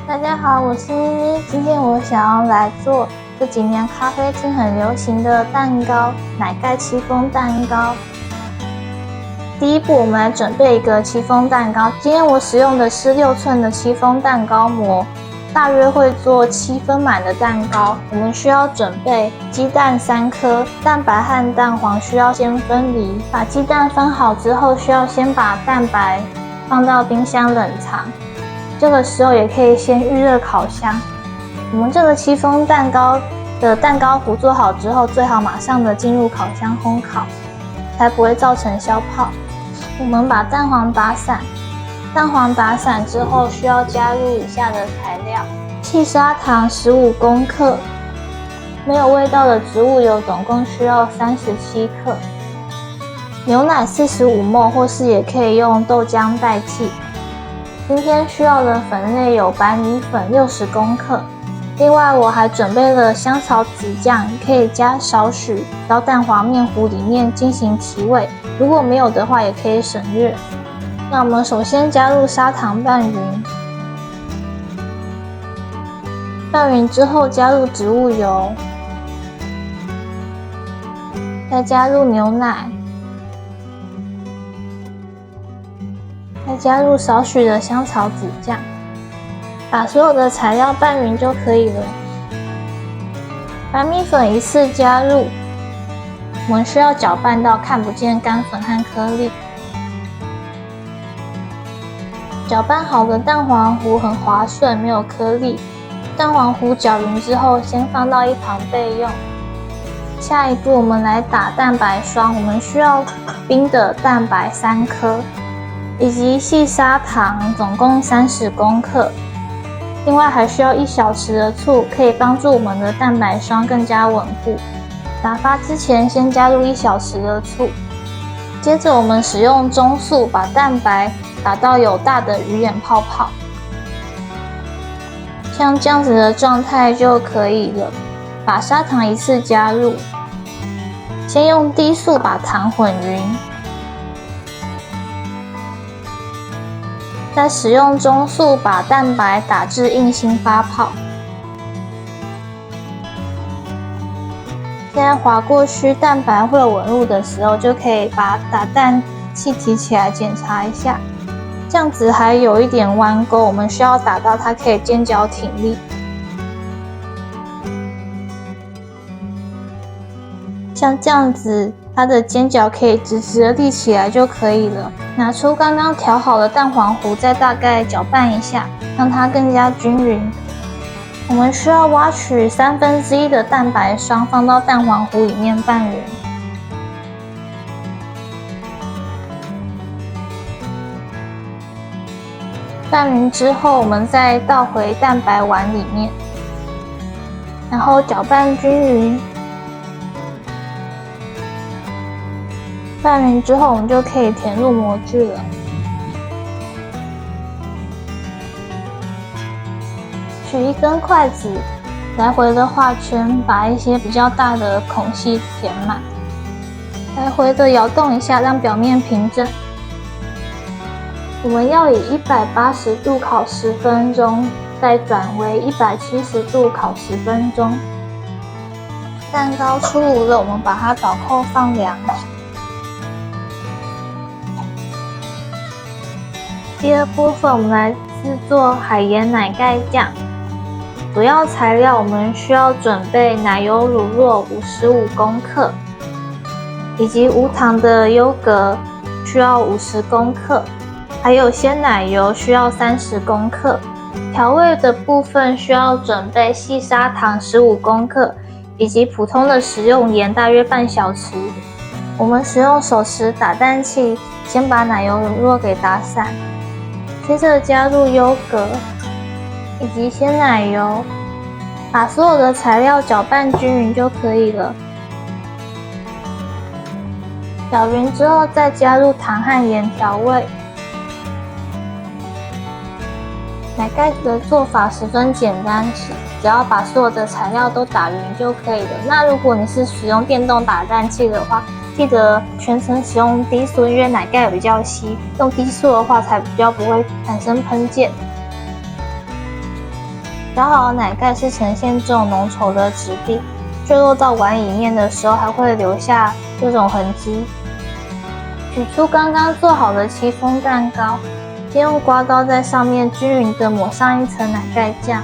大家好，我是咪咪。今天我想要来做这几年咖啡厅很流行的蛋糕——奶盖戚风蛋糕。第一步，我们来准备一个戚风蛋糕。今天我使用的是6寸的戚风蛋糕模，大约会做7分满的蛋糕。我们需要准备鸡蛋3颗，蛋白和蛋黄需要先分离。把鸡蛋分好之后，需要先把蛋白放到冰箱冷藏。这个时候也可以先预热烤箱。我们这个戚风蛋糕的蛋糕糊做好之后，最好马上的进入烤箱烘烤，才不会造成消泡。我们把蛋黄打散，蛋黄打散之后需要加入以下的材料：细砂糖15公克，没有味道的植物油总共需要37克，牛奶45ml，或是也可以用豆浆代替。今天需要的粉类有白米粉60公克，另外我还准备了香草籽酱，可以加少许到蛋黄面糊里面进行提味，如果没有的话也可以省略。那我们首先加入砂糖拌匀，拌匀之后加入植物油，再加入牛奶，再加入少许的香草籽酱，把所有的材料拌匀就可以了。白米粉一次加入，我们需要搅拌到看不见干粉和颗粒。搅拌好的蛋黄糊很滑顺，没有颗粒。蛋黄糊搅匀之后，先放到一旁备用。下一步我们来打蛋白霜，我们需要冰的蛋白3颗。以及细砂糖总共30公克，另外还需要1小匙的醋，可以帮助我们的蛋白霜更加稳固。打发之前先加入1小匙的醋，接着我们使用中速把蛋白打到有大的鱼眼泡泡，像这样子的状态就可以了。把砂糖一次加入，先用低速把糖混匀。再使用中速把蛋白打至硬心发泡。现在滑过去，蛋白会有纹路的时候，就可以把打蛋器提起来检查一下。这样子还有一点弯钩，我们需要打到它可以尖角挺立。像这样子，它的尖角可以直直的立起来就可以了。拿出刚刚调好的蛋黄糊，再大概搅拌一下，让它更加均匀。我们需要挖取1/3的蛋白霜，放到蛋黄糊里面拌匀。拌匀之后，我们再倒回蛋白碗里面，然后搅拌均匀。拌匀之后，我们就可以填入模具了。取一根筷子，来回的画圈，把一些比较大的孔隙填满。来回的摇动一下，让表面平整。我们要以180度烤10分钟，再转为170度烤10分钟。蛋糕出炉了，我们把它倒扣放凉。第二部分，我们来制作海盐奶盖酱。主要材料我们需要准备奶油乳酪55公克，以及无糖的优格需要50公克，还有鲜奶油需要30公克。调味的部分需要准备细砂糖15公克，以及普通的食用盐大约半小匙。我们使用手持打蛋器，先把奶油乳酪给打散。接着加入优格以及鲜奶油，把所有的材料搅拌均匀就可以了。搅匀之后，再加入糖和盐调味。奶盖的做法十分简单，只要把所有的材料都打匀就可以了。那如果你是使用电动打蛋器的话，记得全程使用低速，因为奶盖比较稀，用低速的话才比较不会产生喷溅。调好的奶盖是呈现这种浓稠的质地，坠落到碗里面的时候还会留下这种痕迹。取出刚刚做好的戚风蛋糕，先用刮刀在上面均匀的抹上一层奶盖酱，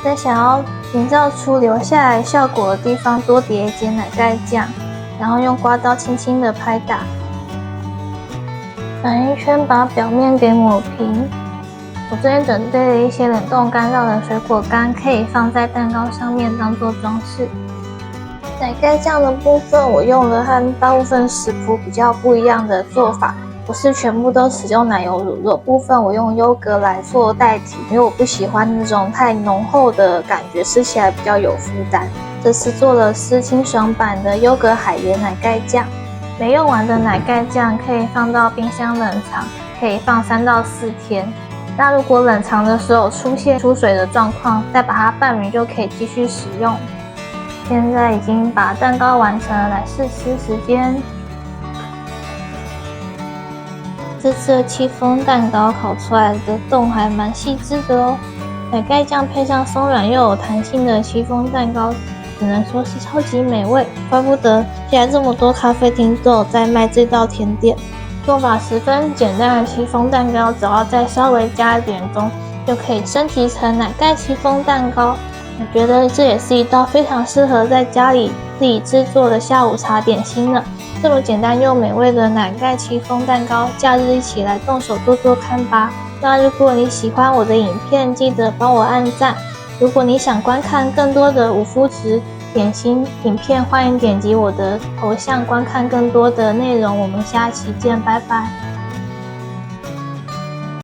在想要营造出留下来效果的地方多叠一截奶盖酱，然后用刮刀轻轻的拍打，转一圈把表面给抹平。我这边准备了一些冷冻干燥的水果干，可以放在蛋糕上面当做装饰。奶盖酱的部分，我用了和大部分食谱比较不一样的做法，不是全部都使用奶油乳酪部分，我用优格来做代替，因为我不喜欢那种太浓厚的感觉，吃起来比较有负担。这次做了丝清爽版的优格海盐奶盖酱，没用完的奶盖酱可以放到冰箱冷藏，可以放3到4天。那如果冷藏的时候出现出水的状况，再把它拌匀就可以继续使用。现在已经把蛋糕完成了，来试吃时间。这次的戚风蛋糕烤出来的洞还蛮细致的哦，奶盖酱配上松软又有弹性的戚风蛋糕，只能说是超级美味，怪不得现在这么多咖啡厅都有在卖这道甜点。做法十分简单的戚风蛋糕，只要再稍微加一点钟，就可以升级成奶盖戚风蛋糕。我觉得这也是一道非常适合在家里自己制作的下午茶点心呢。这么简单又美味的奶盖戚风蛋糕，假日一起来动手做做看吧。那如果你喜欢我的影片，记得帮我按赞。如果你想观看更多的无麸质点心影片，欢迎点击我的头像观看更多的内容。我们下期见，拜拜。